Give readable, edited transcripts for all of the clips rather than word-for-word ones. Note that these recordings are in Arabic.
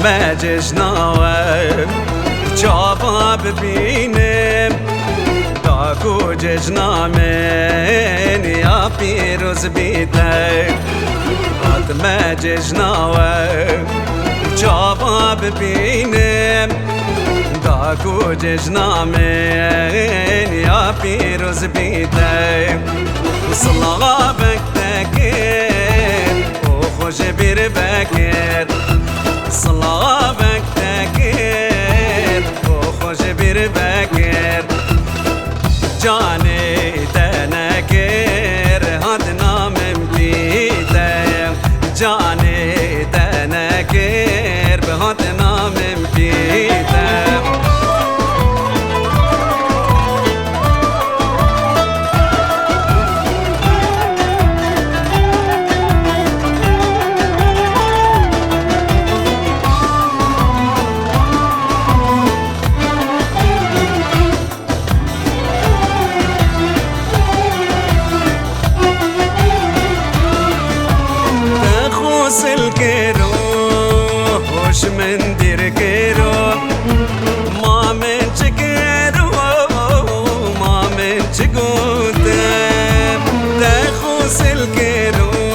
ما جناوه جابا ببینم داکو جنامن یا پیروز بیته ما جناوه جابا ببینم داکو جنامن یا پیروز بیته صلابك تكر وخوش بير بكر صلابك تكر وخوش بير بكر جاني تنكر هدنا من بيته جاني تنكر بهدنا من بيته الكروش من دير كرو ما من تكرو ما من تقدم تخوص الكروش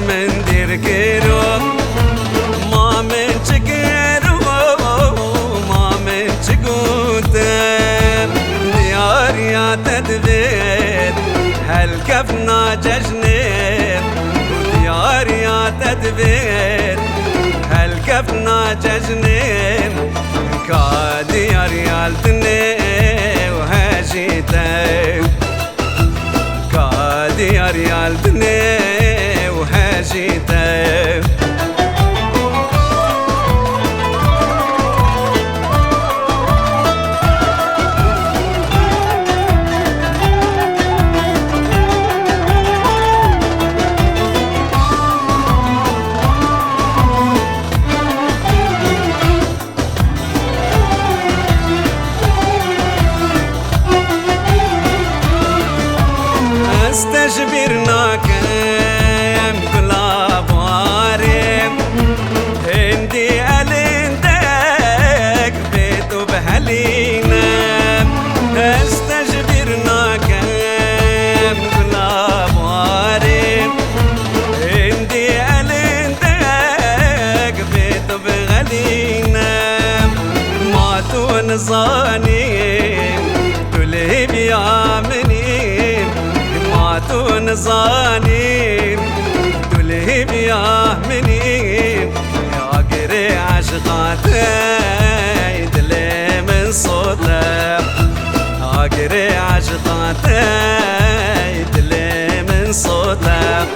من دير كرو ما من تكرو ما من تقدم ديار يا تدبير هالكفنا ججنب ديار يا تدبير هالكفنا ججنين كاديار يالتني وهاجيتي كاديار يالتني وهاجيتي استجبرنا كم قلاب وارم هندي ألندك بيتو بهلينا استجبرنا كم قلاب وارم هندي ألندك بيتو بغلينا ما تونزاني تلهب يا مني تونزاني تلهب يا مني يا قري عشقاتي دلي من صوتك يا قري عشقاتي دلي من صوتك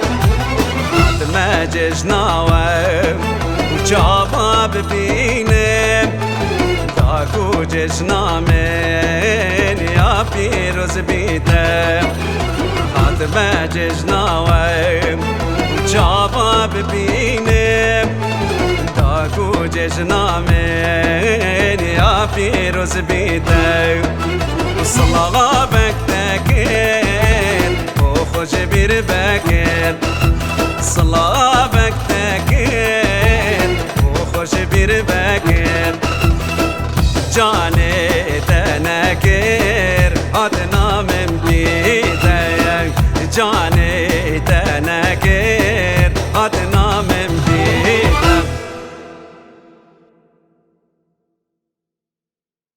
ما ججناوه وجابا ببينم داكو ججنامن يا بيروز بيته ما ججناوه جابا ببينم داكو ججنامن يا بيروز بيته صلابك تكر وخوش بير بكر صلابك تكر وخوش بير بكر جاني تنكر هدنا من بيته جاني